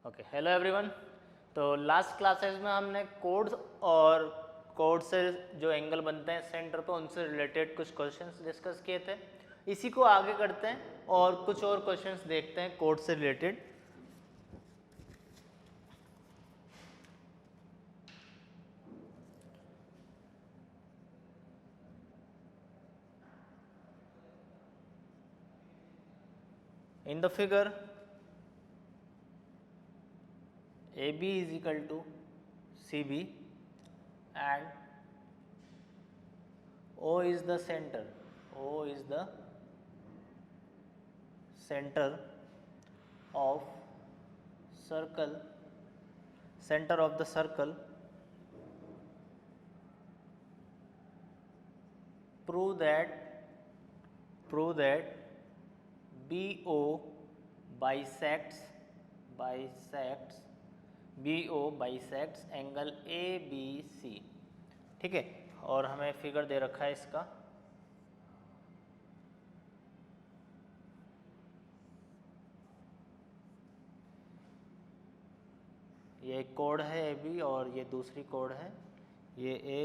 Okay, hello everyone. तो last classes में हमने कोड्स और कोड से जो एंगल बनते हैं सेंटर पे उनसे रिलेटेड कुछ क्वेश्चंस डिस्कस किए थे। इसी को आगे करते हैं और कुछ और क्वेश्चंस देखते हैं कोड से related. In the figure AB is equal to CB and O is the center. O is the center of circle. Center of the circle. Prove that BO bisects angle ABC। ठीक है, और हमें figure दे रखा है इसका। ये एक code है AB और ये दूसरी कोड है। ये A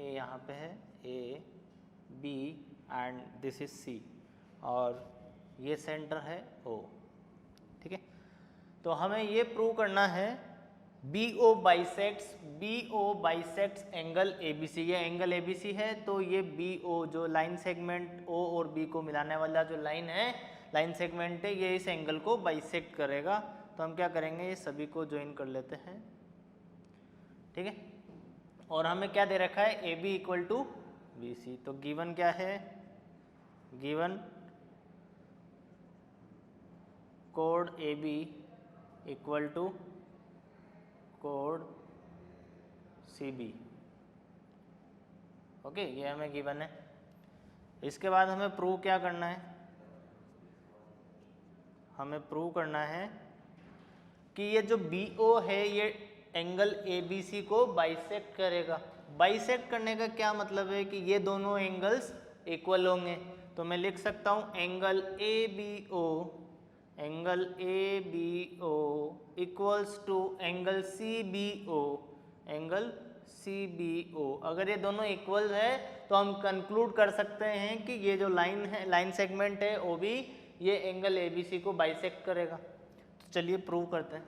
यहाँ पे है, A B and this is C और ये सेंटर है O। ठीक है, तो हमें ये प्रूव करना है BO बाइसेक्ट्स एंगल ABC। ये एंगल ABC है तो ये BO जो लाइन सेगमेंट O और B को मिलाने वाला जो लाइन सेगमेंट है, ये इस एंगल को बाइसेक्ट करेगा। तो हम क्या करेंगे, ये सभी को ज्वाइन कर लेते हैं। ठीक है, और हमें क्या दे रखा है, AB इक्वल टू BC। तो गिवन क्या है, गिवन कोड AB इक्वल टू कोड CB। ओके, ये हमें गिवन है। इसके बाद हमें प्रूव क्या करना है, हमें प्रूव करना है कि ये जो BO है ये एंगल ABC को बाइसेक्ट करेगा। बाइसेक्ट करने का क्या मतलब है कि ये दोनों एंगल्स इक्वल होंगे। तो मैं लिख सकता हूँ angle ABO equals to angle CBO। अगर ये दोनों इक्वल है तो हम कंक्लूड कर सकते हैं कि ये जो लाइन सेगमेंट है OB, ये एंगल ABC को बाइसेक्ट करेगा। तो चलिए प्रूव करते हैं।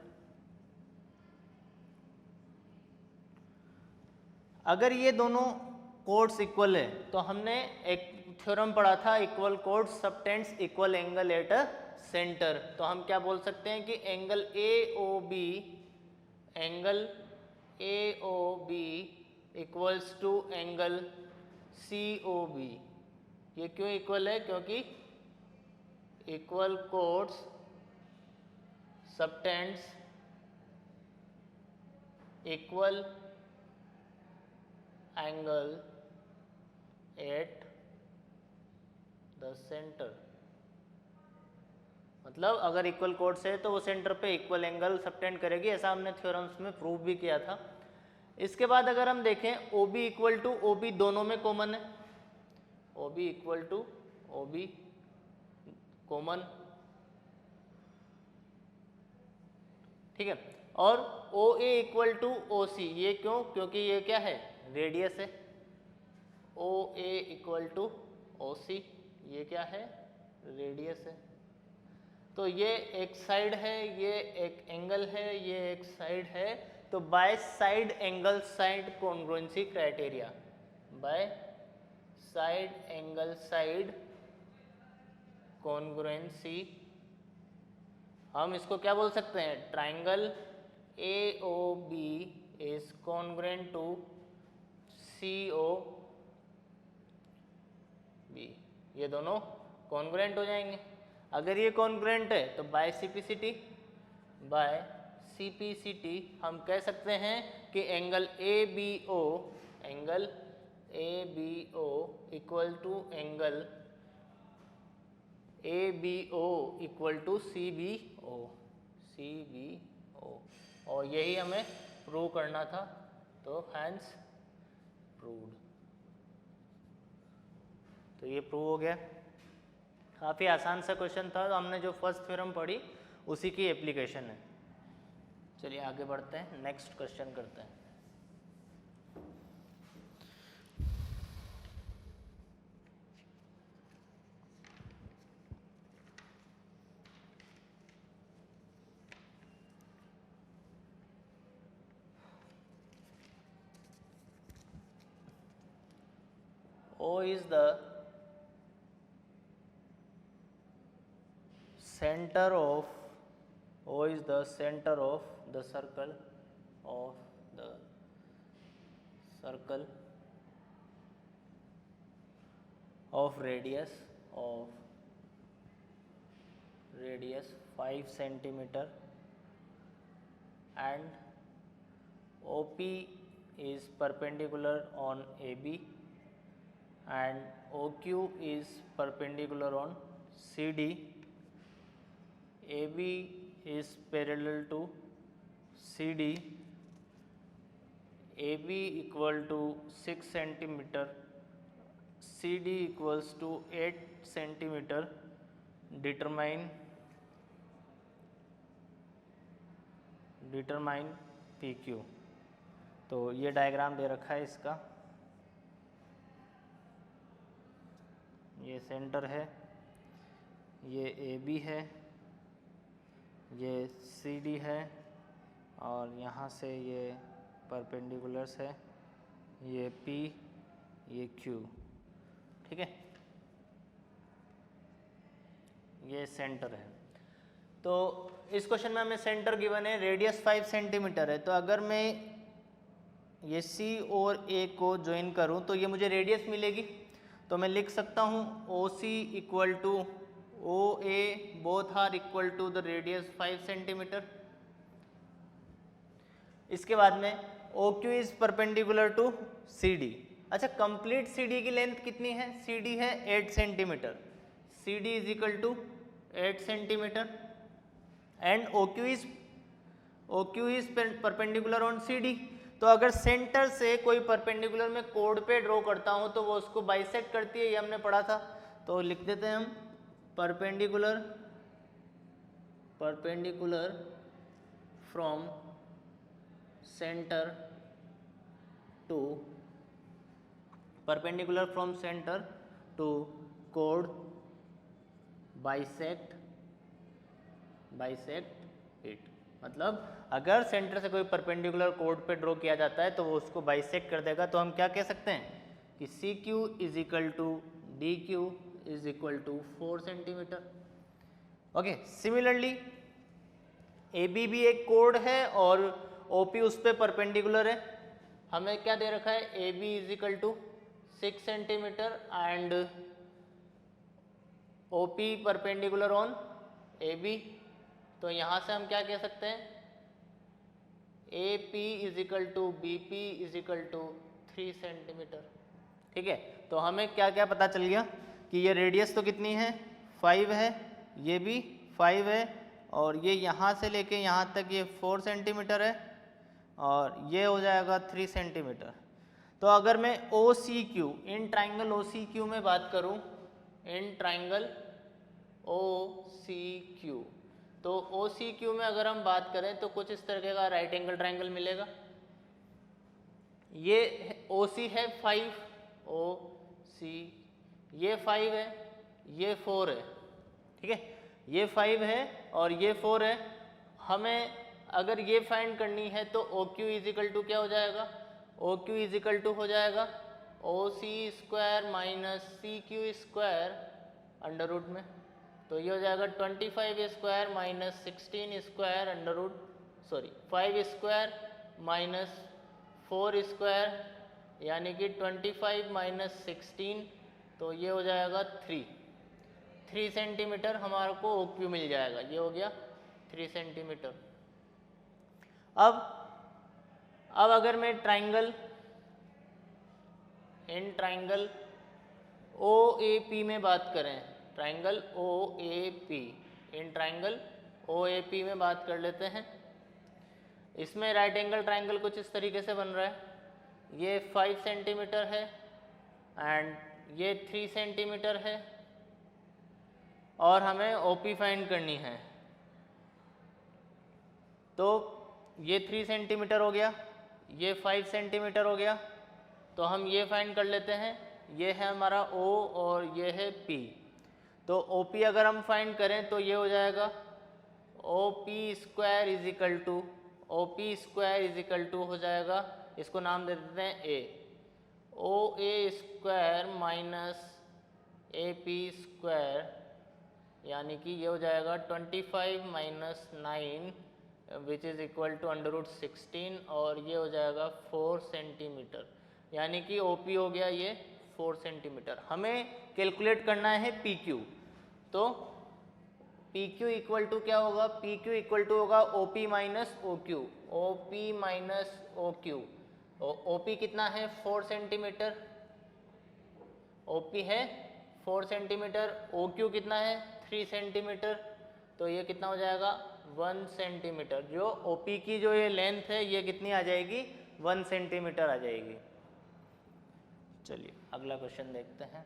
अगर ये दोनों कोड्स इक्वल है तो हमने एक थ्योरम पढ़ा था, equal chords subtends equal angle at a centre. तो हम क्या बोल सकते हैं कि angle AOB equals to angle COB। ये क्यों इक्वल है, क्योंकि equal chords subtends equal angle at the centre. मतलब अगर इक्वल कोड्स है तो वो सेंटर पे इक्वल एंगल सबटेंड करेगी, ऐसा हमने थ्योरम्स में प्रूव भी किया था। इसके बाद अगर हम देखें OB इक्वल टू OB दोनों में कॉमन है, OB equal to OB common. ठीक है, और OA इक्वल टू OC, ये क्यों, क्योंकि ये क्या है, रेडियस है। OA इक्वल टू OC, ये क्या है, रेडियस है। तो ये एक साइड है, ये एक एंगल है, ये एक साइड है। तो by side angle side congruency criteria, by side angle side congruency, हम इसको क्या बोल सकते हैं, triangle AOB is congruent to COB। ये दोनों कॉन्ग्रुएंट हो जाएंगे। अगर ये कॉन्ग्रुएंट है तो बाय CPCT हम कह सकते हैं कि angle ABO equal to angle ABO equal to CBO। और यही हमें प्रूव करना था, तो हैंस प्रूव्ड। तो ये प्रूव हो गया। काफ़ी आसान सा क्वेश्चन था, तो हमने जो फर्स्ट थ्योरम पढ़ी उसी की एप्लीकेशन है। चलिए आगे बढ़ते हैं, नेक्स्ट क्वेश्चन करते हैं। O is the center of the circle of radius 5 centimeter, and OP is perpendicular on AB and OQ is perpendicular on CD. AB is parallel to CD. AB equal to 6 centimeter, CD equals to 8 centimeter. Determine PQ। तो ये diagram दे रखा है इसका, ये centre है, ये AB है, ये CD है, और यहाँ से ये परपेंडिकुलर्स है, ये P, ये Q, ठीक है, ये सेंटर है। तो इस क्वेश्चन में हमें सेंटर गिवन है, रेडियस 5 सेंटीमीटर है। तो अगर मैं ये C और A को ज्वाइन करूं तो ये मुझे रेडियस मिलेगी। तो मैं लिख सकता हूं OC equal to OA, both are equal to the radius 5 centimetre. इसके बाद में OQ is perpendicular to CD। अच्छा, कंप्लीट CD की लेंथ कितनी है? CD है 8 centimetre, CD is equal to 8 centimetre, and OQ is perpendicular on CD। तो अगर सेंटर से कोई परपेंडिकुलर में कोड पे ड्रॉ करता हूं तो वो उसको बाइसेक्ट करती है, ये हमने पढ़ा था। तो लिख देते हैं हम परपेंडिकुलर फ्रॉम सेंटर टू कोड बाइसेक्ट इट। मतलब अगर सेंटर से कोई परपेंडिकुलर कोड पे ड्रॉ किया जाता है तो वो उसको बाइसेक्ट कर देगा। तो हम क्या कह सकते हैं कि CQ is equal to DQ is equal to 4 centimetre. Okay, similarly AB भी एक कोड है और OP उस पर परपेंडिकुलर है। हमें क्या दे रखा है? AB is equal to 6 centimetre and OP perpendicular on AB। तो यहाँ से हम क्या कह सकते हैं? AP is equal to BP is equal to 3 centimetre. ठीक है, तो हमें क्या क्या पता चल गया कि ये रेडियस तो कितनी है? 5 है, ये भी 5 है, और ये यहाँ से लेके यहाँ तक ये 4 सेंटीमीटर है, और ये हो जाएगा 3 सेंटीमीटर। तो अगर मैं OCQ, इन ट्राइंगल OCQ में बात करूँ, इन ट्राइंगल OCQ, तो OCQ में अगर हम बात करें तो कुछ इस तरह का राइट एंगल ट्राइंगल मिलेगा। ये OC है 5, OC, ये 5 है, ये 4 है, ठीक है, ये 5 है और ये 4 है। हमें अगर ये फाइंड करनी है तो OQ इज इक्वल टू क्या हो जाएगा? OQ इज इक्वल टू हो जाएगा OC square minus CQ square under root में। तो ये हो जाएगा 25 square minus 16 square under root, 5 square minus 4 square, यानी कि 25 माइनस 16, तो ये हो जाएगा 3 सेंटीमीटर हमारे को OQ मिल जाएगा। ये हो गया 3 सेंटीमीटर। अब अगर मैं इन ट्राइंगल OAP में बात करें, triangle OAP, in triangle OAP में बात कर लेते हैं। इसमें राइट एंगल ट्राइंगल कुछ इस तरीके से बन रहा है। ये 5 सेंटीमीटर है एंड ये 3 सेंटीमीटर है, और हमें OP फाइंड करनी है। तो ये 3 सेंटीमीटर हो गया, ये 5 सेंटीमीटर हो गया, तो हम ये फाइंड कर लेते हैं, ये है हमारा O और ये है P। तो OP अगर हम फाइंड करें तो ये हो जाएगा OP square is equal to, OP square is equal to हो जाएगा, इसको नाम दे देते हैं A, OA square minus AP square, यानी कि ये हो जाएगा 25 minus 9 which is equal to √16, और ये हो जाएगा 4 सेंटीमीटर, यानी कि OP हो गया ये 4 सेंटीमीटर। हमें कैलकुलेट करना है PQ, तो PQ इक्वल टू क्या होगा, PQ इक्वल टू होगा OP minus OQ, OP minus OQ। OP कितना है 4 सेंटीमीटर, OP है 4 सेंटीमीटर, OQ कितना है 3 सेंटीमीटर, तो ये कितना हो जाएगा 1 सेंटीमीटर। जो OP की जो ये लेंथ है ये कितनी आ जाएगी 1 सेंटीमीटर आ जाएगी। चलिए अगला क्वेश्चन देखते हैं।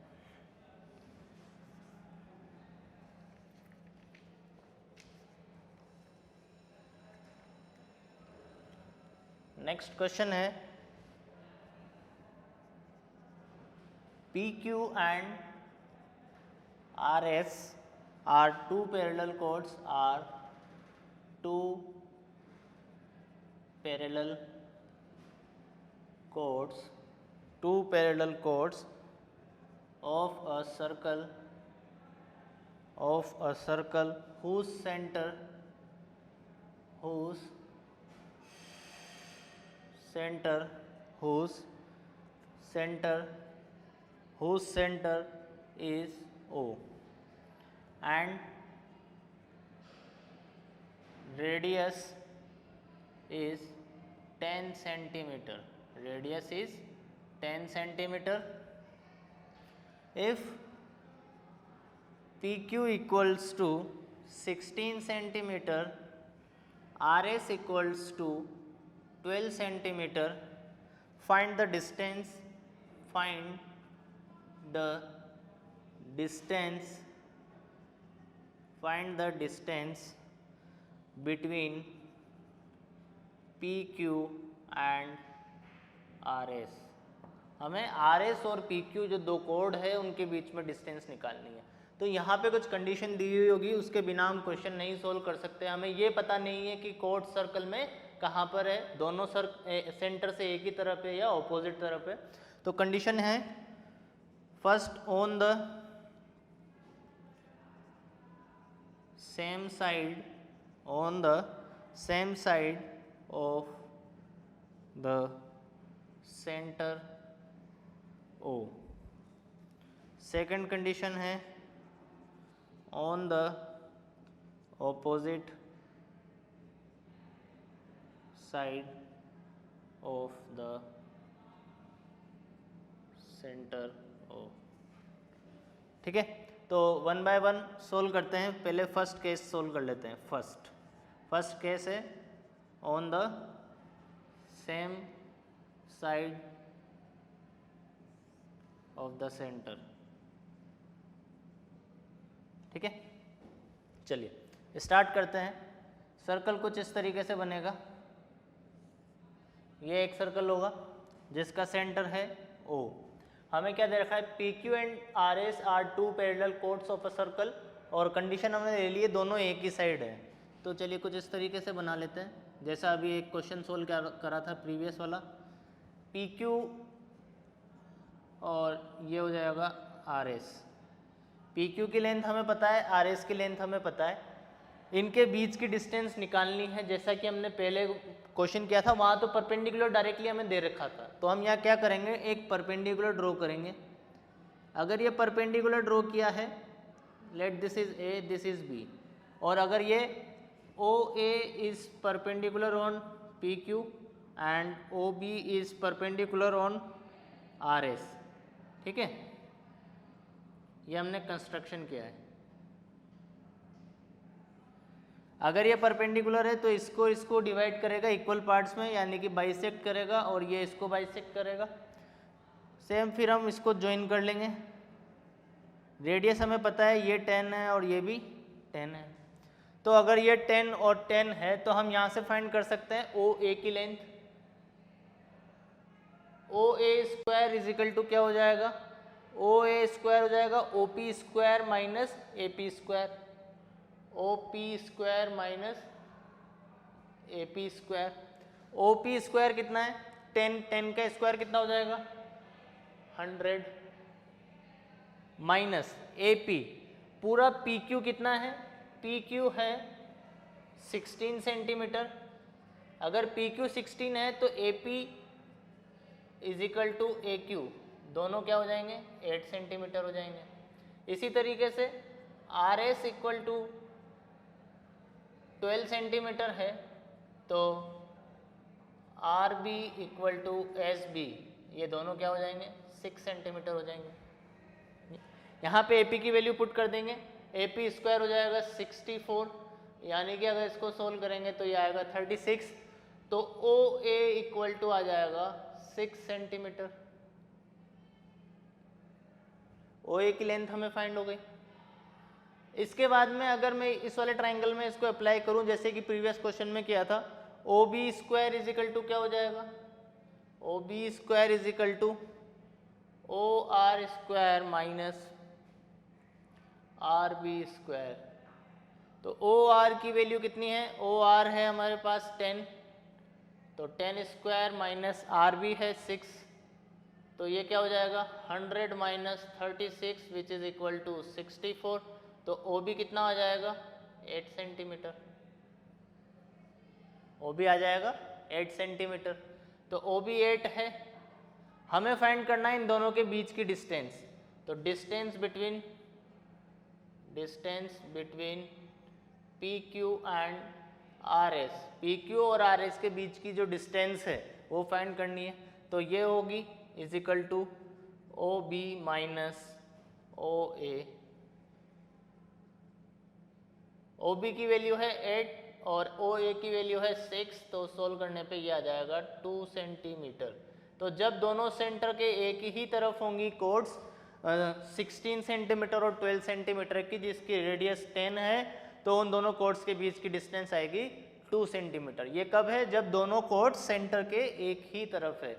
नेक्स्ट क्वेश्चन है PQ and RS are two parallel chords, are two parallel chords of a circle whose center is O and radius is 10 centimeter. Radius is 10 centimeter. If PQ equals to 16 centimeter, RS equals to 12 centimeter, find the distance between PQ and RS। हमें RS और PQ जो दो code है उनके बीच में distance निकालनी है। तो यहाँ पे कुछ कंडीशन दी हुई होगी, उसके बिना हम क्वेश्चन नहीं सोल्व कर सकते। हमें ये पता नहीं है कि कोड सर्कल में कहाँ पर है, दोनों सेंटर से एक ही तरफ है या ऑपोजिट तरफ है। तो कंडीशन है first on the same side of the centre O। Second condition है on the opposite side of the centre O। ठीक है, तो 1 बाय 1 सोल्व करते हैं। पहले फर्स्ट केस सोल्व कर लेते हैं। फर्स्ट केस है on the same side of the centre. ठीक है, चलिए स्टार्ट करते हैं। सर्कल कुछ इस तरीके से बनेगा। ये एक सर्कल होगा जिसका सेंटर है O। हमें क्या दे रखा है, PQ and RS are two parallel chords of a circle, और कंडीशन हमने ले ली है दोनों एक ही साइड है। तो चलिए कुछ इस तरीके से बना लेते हैं, जैसा अभी एक क्वेश्चन सोल्व करा था प्रीवियस वाला। PQ और ये हो जाएगा RS। PQ की लेंथ हमें पता है, RS की लेंथ हमें पता है, इनके बीच की डिस्टेंस निकालनी है। जैसा कि हमने पहले क्वेश्चन किया था, वहाँ तो परपेंडिकुलर डायरेक्टली हमें दे रखा था। तो हम यहाँ क्या करेंगे, एक परपेंडिकुलर ड्रॉ करेंगे। अगर ये परपेंडिकुलर ड्रॉ किया है, let this is A, this is B, और अगर ये OA is perpendicular on PQ and OB is perpendicular on RS। ठीक है, ये हमने कंस्ट्रक्शन किया है। अगर ये परपेंडिकुलर है तो इसको डिवाइड करेगा इक्वल पार्ट्स में, यानी कि बाइसेक्ट करेगा, और ये इसको बाइसेक्ट करेगा। सेम फिर हम इसको ज्वाइन कर लेंगे। रेडियस हमें पता है ये 10 है और ये भी 10 है। तो अगर ये 10 और 10 है तो हम यहाँ से फाइंड कर सकते हैं ओ ए की लेंथ। O A square is equal to क्या हो जाएगा, ओ ए स्क्वायर हो जाएगा O P square minus A P square, O P square minus A P square. O P square कितना है 10, 10 का स्क्वायर कितना हो जाएगा 100 माइनस ए पी, पूरा पी क्यू कितना है, पी क्यू है 16 सेंटीमीटर। अगर पी क्यू 16 है तो A P is equal to A Q, दोनों क्या हो जाएंगे 8 सेंटीमीटर हो जाएंगे। इसी तरीके से R S equal to 12 centimetre है तो R B equal to S B, ये दोनों क्या हो जाएंगे 6 सेंटीमीटर हो जाएंगे। यहाँ पे AP की वैल्यू पुट कर देंगे, AP स्क्वायर हो जाएगा 64, यानी कि अगर इसको सोल्व करेंगे तो ये आएगा 36, तो OA इक्वल टू आ जाएगा 6 सेंटीमीटर। OA की लेंथ हमें फाइंड हो गई। इसके बाद में अगर मैं इस वाले ट्राइंगल में इसको अप्लाई करूं जैसे कि प्रीवियस क्वेश्चन में किया था, OB square is equal to क्या हो जाएगा, OB square is equal to OR square minus RB square. तो OR की वैल्यू कितनी है, OR है हमारे पास 10, तो 10 स्क्वायर माइनस RB है 6, तो ये क्या हो जाएगा 100 minus 36 which is equal to 64, तो OB कितना आ जाएगा 8 सेंटीमीटर, OB आ जाएगा 8 सेंटीमीटर। तो OB 8 है, हमें फाइंड करना है इन दोनों के बीच की डिस्टेंस, तो distance between PQ and RS, PQ और RS के बीच की जो डिस्टेंस है वो फाइंड करनी है। तो ये होगी is equal to OB minus OA। OB की वैल्यू है 8 और OA की वैल्यू है 6, तो सोल्व करने पे ये आ जाएगा 2 सेंटीमीटर। तो जब दोनों सेंटर के एक ही तरफ होंगी कोड्स 16 सेंटीमीटर और 12 सेंटीमीटर की, जिसकी रेडियस 10 है, तो उन दोनों कोड्स के बीच की डिस्टेंस आएगी 2 सेंटीमीटर। ये कब है, जब दोनों कोड्स सेंटर के एक ही तरफ है।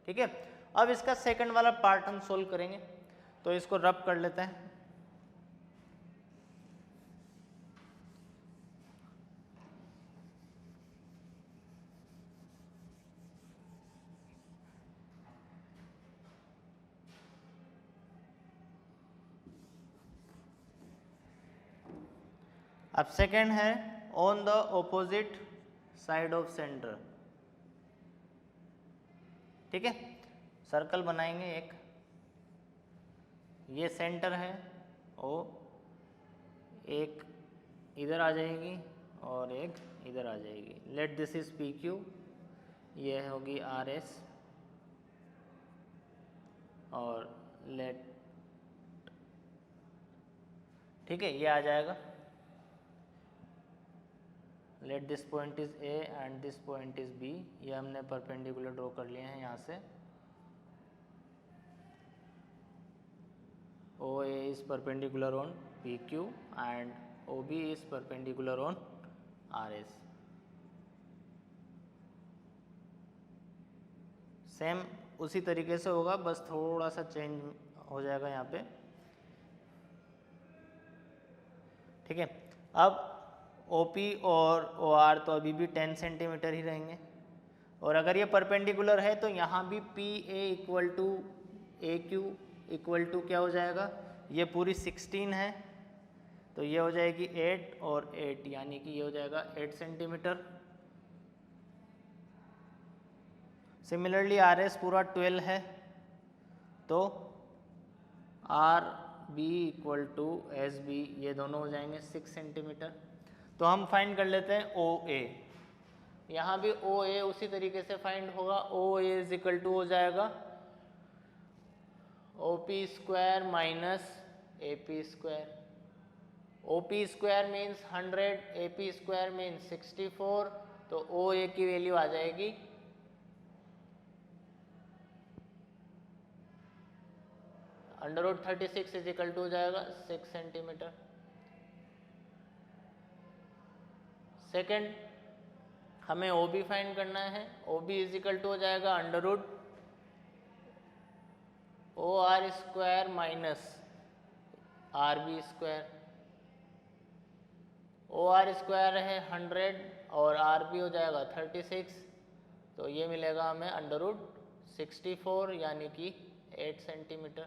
ठीक है, अब इसका सेकंड वाला पार्ट हम सोल्व करेंगे, तो इसको रब कर लेते हैं। अब सेकंड है on the opposite side of centre. ठीक है, सर्कल बनाएंगे एक, ये सेंटर है ओ, एक इधर आ जाएगी और एक इधर आ जाएगी। लेट दिस इज PQ, ये होगी RS और लेट, ठीक है, ये आ जाएगा। Let this point is A and this point is B, ये हमने परपेंडिकुलर ड्रॉ कर लिए हैं यहाँ से। OA is perpendicular on PQ and OB is perpendicular on RS। Same उसी तरीके से होगा, बस थोड़ा सा चेंज हो जाएगा यहाँ पे। ठीक है, अब OP और OR तो अभी भी 10 सेंटीमीटर ही रहेंगे, और अगर ये परपेंडिकुलर है तो यहाँ भी PA equal to AQ equal to क्या हो जाएगा, ये पूरी 16 है तो ये हो जाएगी 8 और 8, यानी कि ये हो जाएगा 8 सेंटीमीटर। सिमिलरली RS पूरा 12 है तो RB इक्वल टू SB, ये दोनों हो जाएंगे 6 सेंटीमीटर। तो हम फाइंड कर लेते हैं OA, यहाँ भी OA उसी तरीके से फाइंड होगा। OA इज इक्वल टू हो जाएगा OP square minus AP square. OP square means 100, AP square means 64, तो OA की वैल्यू आ जाएगी √36 इज इक्वल टू हो जाएगा 6 सेंटीमीटर। सेकंड हमें ओ बी फाइंड करना है। O B is equal to हो जाएगा under root O R square minus R B square. O R square है 100 और आर बी हो जाएगा 36, तो ये मिलेगा हमें अंडर रूट 64 यानी कि 8 सेंटीमीटर।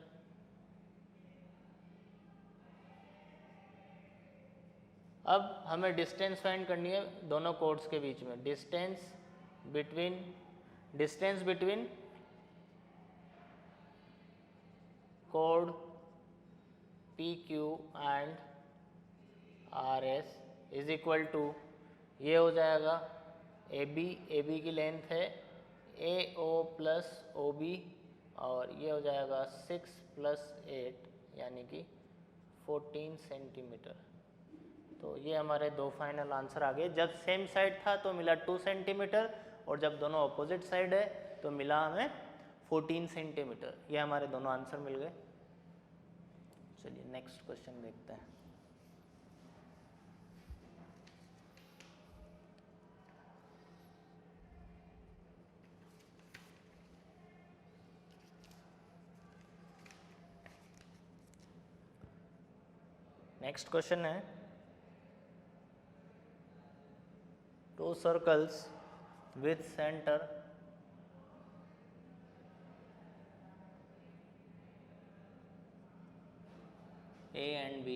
अब हमें डिस्टेंस फाइंड करनी है दोनों कोड्स के बीच में। डिस्टेंस बिटवीन कोड P Q and R S is equal to, ये हो जाएगा ए बी की लेंथ है ए ओ प्लस ओ बी, और ये हो जाएगा 6 + 8 यानी कि 14 सेंटीमीटर। तो ये हमारे दो फाइनल आंसर आ गए। जब सेम साइड था तो मिला 2 सेंटीमीटर, और जब दोनों अपोजिट साइड है तो मिला हमें 14 सेंटीमीटर। ये हमारे दोनों आंसर मिल गए। चलिए नेक्स्ट क्वेश्चन देखते हैं। नेक्स्ट क्वेश्चन है, two circles with center A and B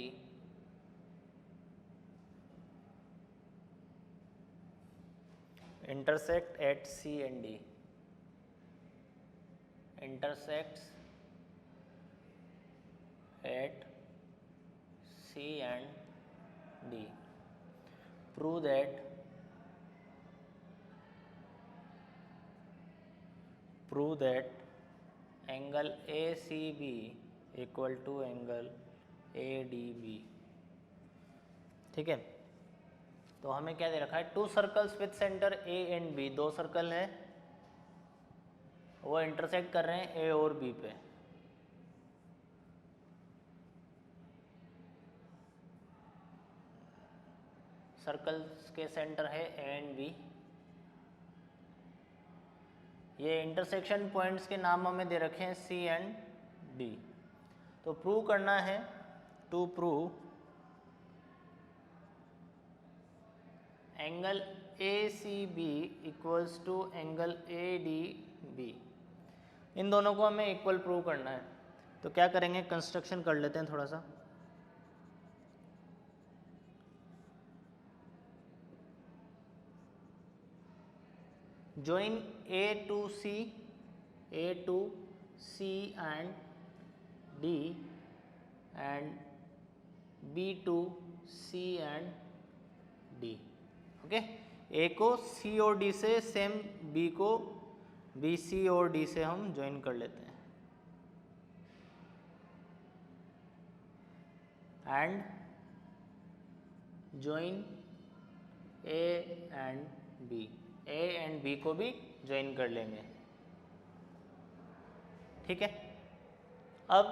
intersect at C and D, intersects at C and D. Prove that angle ACB equal to angle ADB। ठीक है, तो हमें क्या दे रखा है, two circles with centre A and B. दो circle है, वो इंटरसेक्ट कर रहे हैं ए और बी पे। सर्कल्स के सेंटर है ए एंड बी। ये इंटरसेक्शन पॉइंट्स के नाम हमें दे रखे हैं सी एंड डी। तो प्रूव करना है, to prove angle A C B equals to angle A D B. इन दोनों को हमें इक्वल प्रूव करना है। तो क्या करेंगे, कंस्ट्रक्शन कर लेते हैं थोड़ा सा। join A to C and D and B to C and D। Okay, A को C और D से, सेम B को B C और D से हम ज्वाइन कर लेते हैं। And join A and B, A and B को भी ज्वाइन कर लेंगे। ठीक है, अब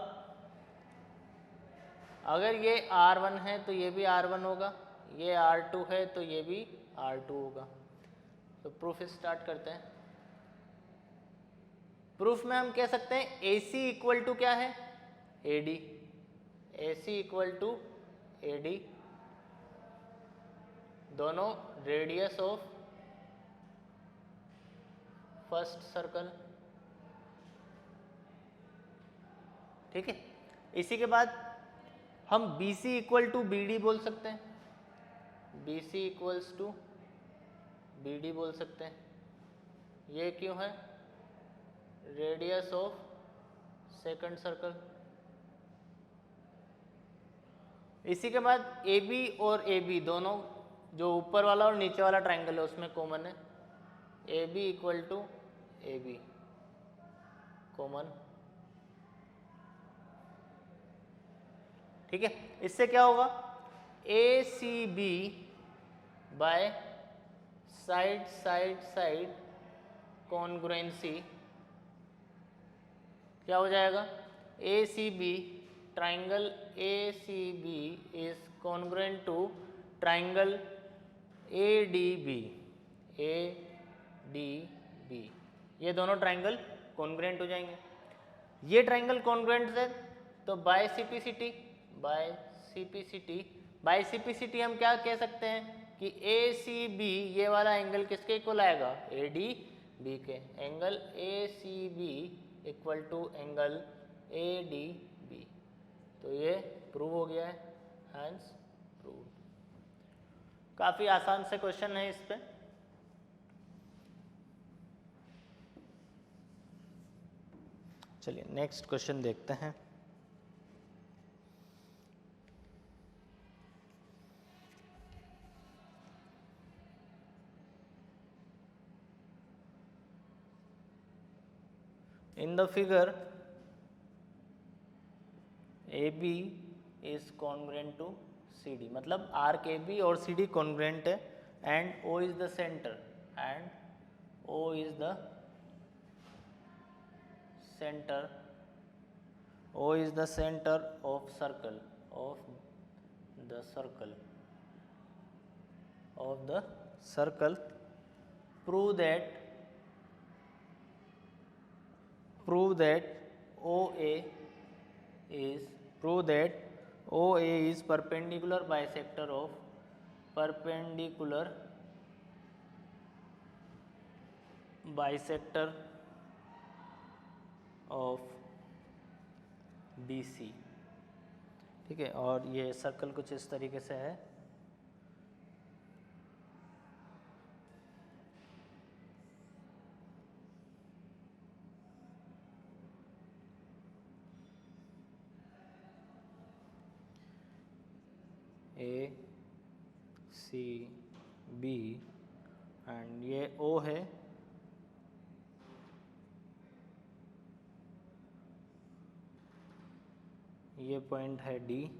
अगर ये R1 है तो ये भी R1 होगा, ये R2 है तो ये भी R2 होगा। तो प्रूफ स्टार्ट करते हैं। प्रूफ में हम कह सकते हैं AC इक्वल टू क्या है, AD। AC equal to AD, दोनों रेडियस ऑफ फर्स्ट सर्कल। ठीक है, इसी के बाद हम BC इक्वल टू BD बोल सकते हैं, BC इक्वल्स टू BD बोल सकते हैं। ये क्यों है, रेडियस ऑफ सेकंड सर्कल। इसी के बाद AB और AB दोनों, जो ऊपर वाला और नीचे वाला ट्रायंगल है उसमें कॉमन है, AB equal to AB common. ठीक है, इससे क्या होगा, ACB बाय साइड कॉन्ग्रुएंसी क्या हो जाएगा, ACB triangle ACB is congruent to triangle A D B, ये दोनों ट्राइंगल कॉन्ग्रुएंट हो जाएंगे। ये ट्राइंगल कॉन्ग्रुएंट है तो बाय सीपीसीटी हम क्या कह सकते हैं कि ए सी बी ये वाला एंगल किसके इक्वल आएगा, ए डी बी के। Angle A C B equal to angle A D B. तो ये प्रूव हो गया है, हैंस प्रूव। काफ़ी आसान से क्वेश्चन है इस पे। चलिए नेक्स्ट क्वेश्चन देखते हैं। In the figure, AB is congruent to CD, मतलब आर्क AB और CD congruent है, and O is the center, O is the center of the circle. Prove that OA is perpendicular bisector of BC। ठीक है, और ये circle कुछ इस तरीके से है। ए सी बी एंड ये ओ है, ये पॉइंट है डी।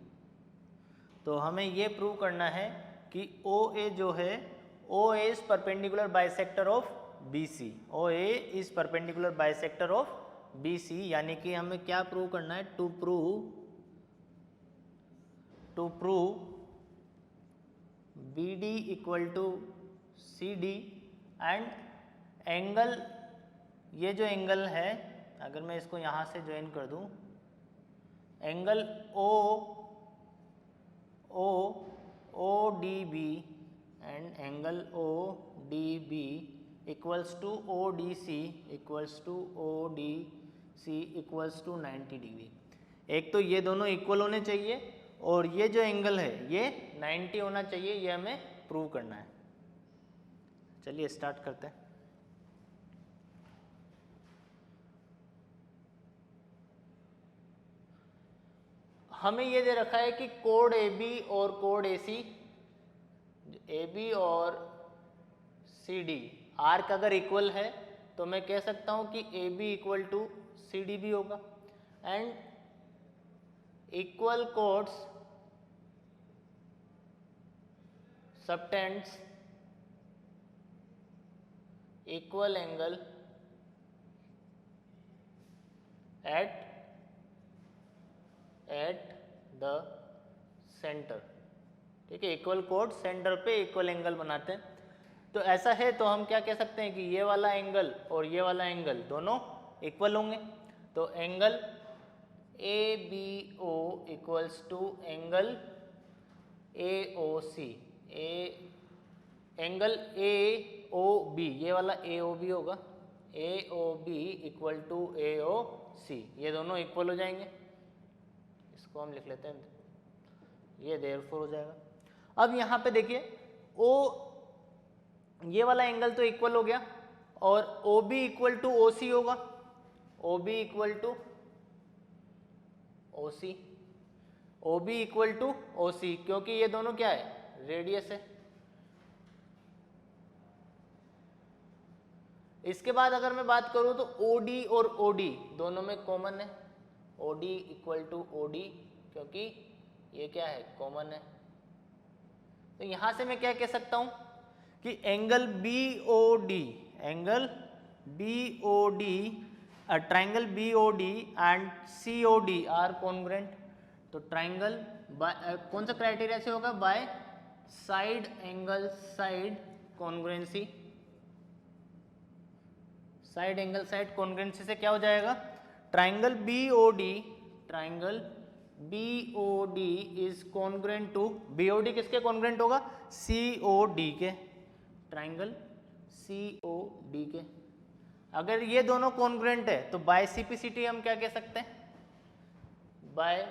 तो हमें ये प्रूव करना है कि ओ ए जो है, O A is perpendicular bisector of B C. O A is perpendicular bisector of B C, यानी कि हमें क्या प्रूव करना है, to prove B D equal to C D and angle, ये जो एंगल है अगर मैं इसको यहाँ से ज्वाइन कर दूँ, angle O D B and angle O D B equals to O D C equals to 90 degree. एक तो ये दोनों इक्वल होने चाहिए और ये जो एंगल है ये 90 होना चाहिए, ये हमें प्रूव करना है। चलिए स्टार्ट करते हैं। हमें ये दे रखा है कि कोड AB और कोड AC, AB और CD आर्क अगर इक्वल है तो मैं कह सकता हूं कि AB इक्वल टू CD भी होगा, and equal chords subtends equal angle at the centre. ठीक है, इक्वल कोड सेंटर पे इक्वल एंगल बनाते हैं। तो ऐसा है तो हम क्या कह सकते हैं कि ये वाला एंगल और ये वाला एंगल दोनों इक्वल होंगे। तो angle ABO equals to angle AOC, angle AOB, ये वाला AOB होगा, AOB इक्वल टू AOC, ये दोनों इक्वल हो जाएंगे। इसको हम लिख लेते हैं, ये देयरफॉर हो जाएगा। अब यहाँ पे देखिए ये वाला एंगल तो इक्वल हो गया और OB इक्वल टू OC होगा, OB equal to OC, OB equal to OC, क्योंकि ये दोनों क्या है, रेडियस है। इसके बाद अगर मैं बात करूं तो OD और OD दोनों में कॉमन है, OD इक्वल टू OD, क्योंकि ये क्या है, कॉमन है। तो यहां से मैं क्या कह सकता हूं कि angle BOD, triangle BOD and COD are congruent. तो ट्राइंगल कौन सा क्राइटेरिया से होगा, by side angle side congruency, side angle side congruency से क्या हो जाएगा, triangle BOD, triangle BOD is congruent to, BOD किसके कॉन्ग्रुएंट होगा, सीओडी के, ट्राइंगल सीओडी के। अगर ये दोनों कॉन्ग्रुएंट है तो बाय सीपीसीटी हम क्या कह सकते हैं, बाय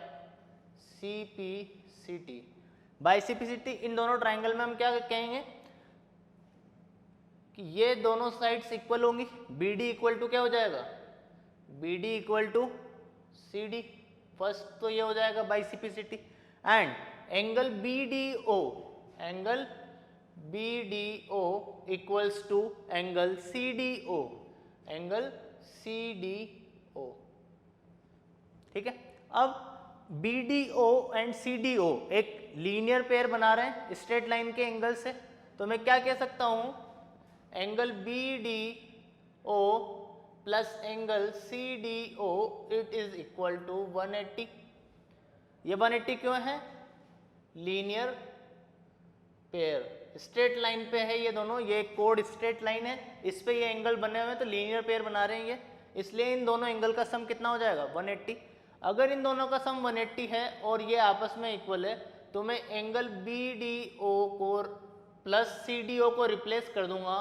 सीपीसीटी, बाय सीपीसीटी इन दोनों ट्राइंगल में हम क्या कहेंगे कि ये दोनों साइड्स इक्वल होंगी, बीडी इक्वल टू क्या हो जाएगा, BD equal to CD, first तो ये हो जाएगा by CPCT, and angle BDO, angle BDO equals to angle CDO, angle CDO. ठीक है, अब BDO एंड CDO एक लीनियर पेयर बना रहे हैं स्ट्रेट लाइन के एंगल से, तो मैं क्या कह सकता हूं, angle BDO plus angle CDO it is equal to 180। ये 180 क्यों है, लीनियर पेयर, स्ट्रेट लाइन पे है ये दोनों, ये कोड स्ट्रेट लाइन है, इस पे ये एंगल बने हुए हैं तो लीनियर पेयर बना रहे हैं ये, इसलिए इन दोनों एंगल का सम कितना हो जाएगा 180। अगर इन दोनों का सम 180 है और ये आपस में इक्वल है तो मैं एंगल BDO को प्लस CDO को रिप्लेस कर दूंगा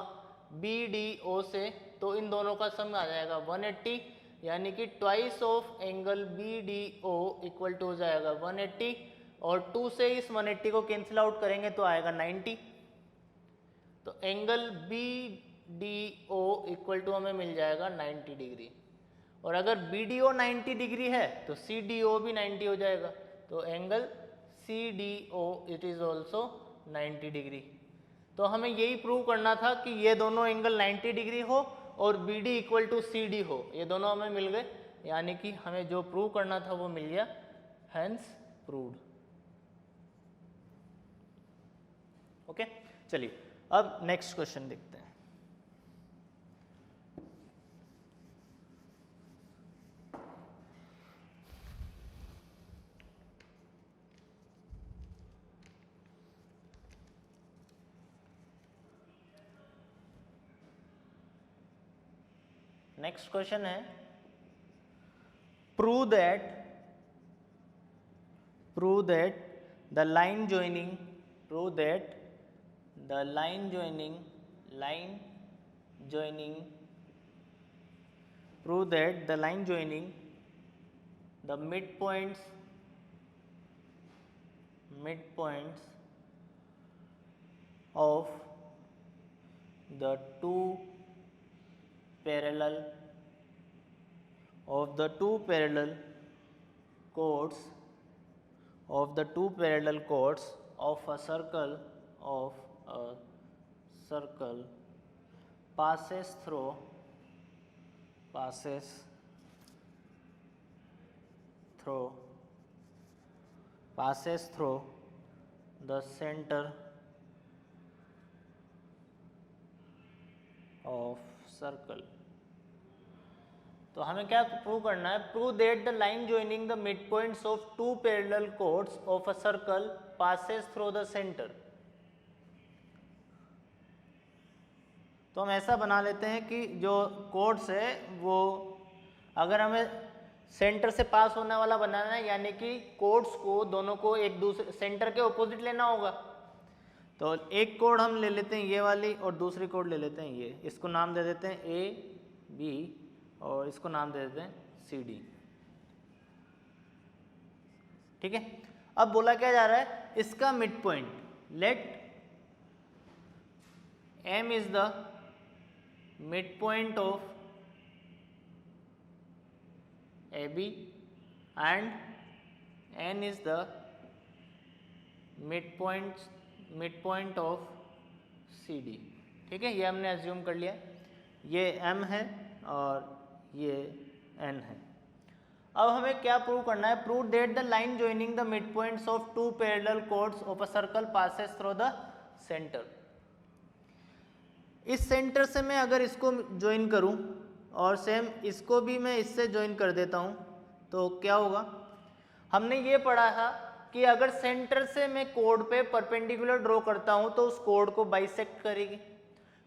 BDO से, तो इन दोनों का सम आ जाएगा 180, यानी कि twice of angle BDO equal to हो जाएगा 180, और 2 से इस 180 को कैंसिल आउट करेंगे तो आएगा 90। तो एंगल BDO इक्वल टू हमें मिल जाएगा 90 डिग्री, और अगर BDO 90 डिग्री है तो CDO भी 90 हो जाएगा, तो angle CDO it is also 90 degree. तो हमें यही प्रूव करना था कि ये दोनों एंगल 90 डिग्री हो और BD इक्वल टू CD हो, ये दोनों हमें मिल गए, यानी कि हमें जो प्रूव करना था वो मिल गया, हेंस प्रूव्ड। ओके, चलिए अब नेक्स्ट क्वेश्चन देखते हैं। नेक्स्ट क्वेश्चन है, prove that the line joining, prove that the line joining, prove that the line joining the midpoints of the two parallel chords of a circle passes through the center of circle। तो हमें क्या prove करना है, prove that the line joining the midpoints of two parallel chords of a circle passes through the center। तो हम ऐसा बना लेते हैं कि जो कोड्स है वो अगर हमें सेंटर से पास होने वाला बनाना है, यानी कि कोड्स को दोनों को एक दूसरे सेंटर के ऑपोजिट लेना होगा, तो एक कोड हम ले लेते हैं ये वाली और दूसरी कोड ले लेते हैं ये, इसको नाम दे देते हैं AB और इसको नाम दे देते हैं CD। ठीक है, अब बोला क्या जा रहा है, इसका mid point, let M is the midpoint of AB and N is the midpoint of CD। ठीक है, ये हमने एज्यूम कर लिया, ये M है और ये N है। अब हमें क्या प्रूव करना है, prove that the line joining the midpoints of two parallel chords of a circle passes through the center। इस सेंटर से मैं अगर इसको ज्वाइन करूं और सेम इसको भी मैं इससे ज्वाइन कर देता हूं तो क्या होगा, हमने ये पढ़ा था कि अगर सेंटर से मैं कोड पे परपेंडिकुलर ड्रॉ करता हूं तो उस कोड को बाइसेक्ट करेगी।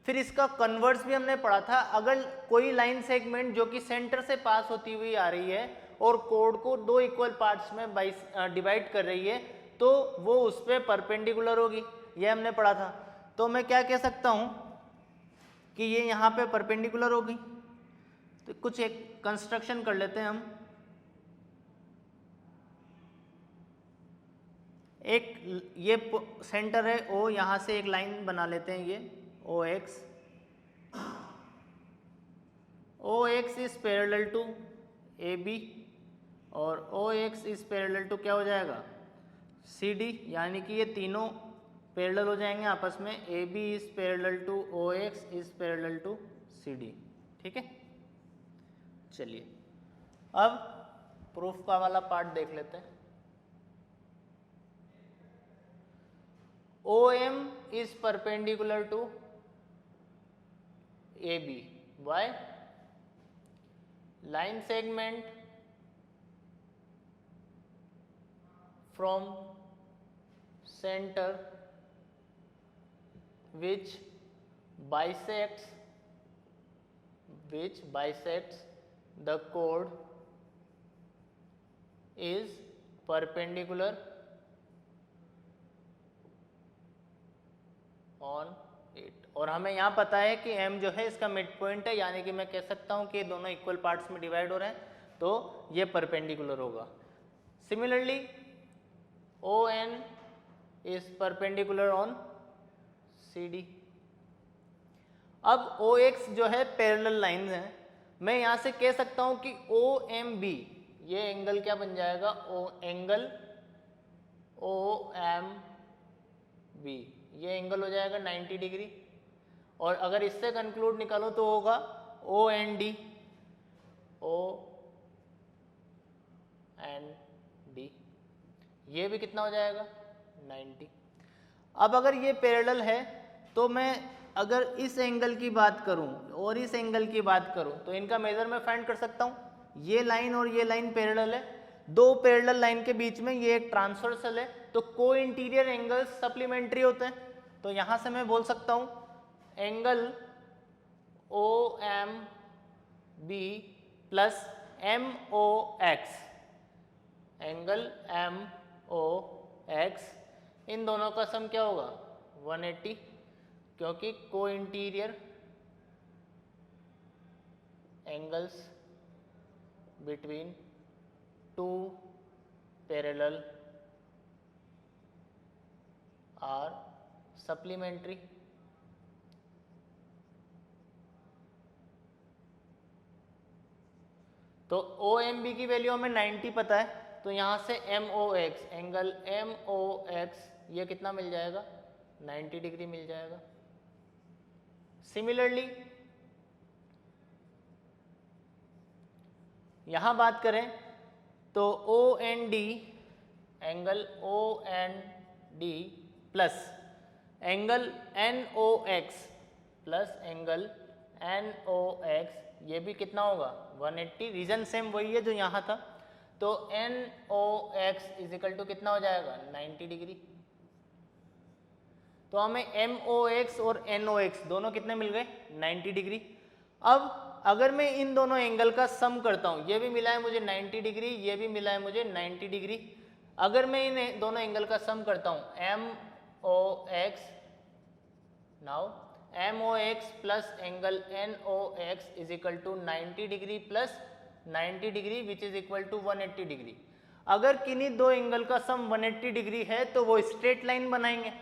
फिर इसका कन्वर्स भी हमने पढ़ा था, अगर कोई लाइन सेगमेंट जो कि सेंटर से पास होती हुई आ रही है और कोड को दो इक्वल पार्ट्स में डिवाइड कर रही है तो वो उस पर परपेंडिकुलर होगी, ये हमने पढ़ा था। तो मैं क्या कह सकता हूं कि ये यहाँ पे परपेंडिकुलर होगी। तो कुछ एक कंस्ट्रक्शन कर लेते हैं हम। एक ये सेंटर है ओ, यहाँ से एक लाइन बना लेते हैं, ये O X. O X is parallel to A B और O X is parallel to क्या हो जाएगा, सी डी, यानी कि ये तीनों पैरेलल हो जाएंगे आपस में। A B is parallel to O X is parallel to C D. ठीक है, चलिए अब प्रूफ का वाला पार्ट देख लेते हैं। O M is perpendicular to A B by line segment from center which bisects the chord is perpendicular on it। और हमें यहाँ पता है कि m जो है इसका मिड पॉइंट है, यानी कि मैं कह सकता हूँ कि दोनों इक्वल पार्ट्स में डिवाइड हो रहे हैं तो ये परपेंडिकुलर होगा। Similarly O N is perpendicular on C D. अब ओ एक्स जो है पैरेलल लाइन है, मैं यहाँ से कह सकता हूँ कि ओ एम बी, ये एंगल क्या बन जाएगा, एंगल ओ एम बी, ये एंगल हो जाएगा 90 डिग्री। और अगर इससे कंक्लूड निकालो तो होगा O N D, O N D, ये भी कितना हो जाएगा 90। अब अगर ये पैरेलल है तो मैं अगर इस एंगल की बात करूं और इस एंगल की बात करूं तो इनका मेजर मैं फाइंड कर सकता हूं। ये लाइन और ये लाइन पैरेलल है, दो पैरेलल लाइन के बीच में ये एक ट्रांसवर्सल है, तो को इंटीरियर एंगल्स सप्लीमेंट्री होते हैं। तो यहां से मैं बोल सकता हूं angle O M B plus M O X, angle M O X, इन दोनों का सम क्या होगा 180, क्योंकि co interior angles between two parallel are supplementary. तो ओ एम बी की वैल्यू हमें 90 पता है, तो यहाँ से M O X, angle M O X, ये कितना मिल जाएगा 90 डिग्री मिल जाएगा। सिमिलरली यहाँ बात करें तो O N D, angle O N D plus angle N O X plus angle N O X, ये भी कितना होगा 180। रीजन सेम वही है जो यहाँ था, तो N O X is equal to कितना हो जाएगा 90 डिग्री। तो हमें एम ओ एक्स और एन ओ एक्स दोनों कितने मिल गए 90 डिग्री। अब अगर मैं इन दोनों एंगल का सम करता हूँ, ये भी मिला है मुझे 90 डिग्री, ये भी मिला है मुझे 90 डिग्री, अगर मैं इन दोनों एंगल का सम करता हूँ M O X, now M O X plus angle N O X is equal to 90 degree plus 90 degree which is equal to 180 degree. अगर किन्हीं दो एंगल का सम 180 डिग्री है तो वो स्ट्रेट लाइन बनाएंगे।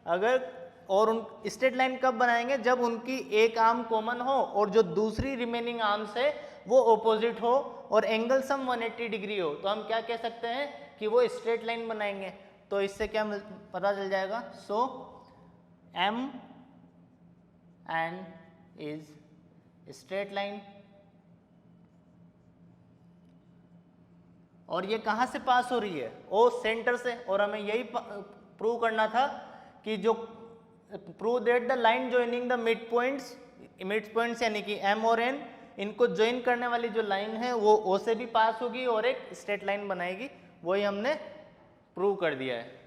अगर और उन स्ट्रेट लाइन कब बनाएंगे, जब उनकी एक आर्म कॉमन हो और जो दूसरी रिमेनिंग आर्म्स है वो ऑपोजिट हो और एंगल सम 180 डिग्री हो, तो हम क्या कह सकते हैं कि वो स्ट्रेट लाइन बनाएंगे। तो इससे क्या पता चल जाएगा, so M and is straight line. और ये कहां से पास हो रही है, ओ सेंटर से। और हमें यही प्रूव करना था कि जो prove that the line joining the mid points यानी कि एम और एन, इनको ज्वाइन करने वाली जो लाइन है वो ओ से भी पास होगी और एक स्ट्रेट लाइन बनाएगी। वही हमने प्रूव कर दिया है।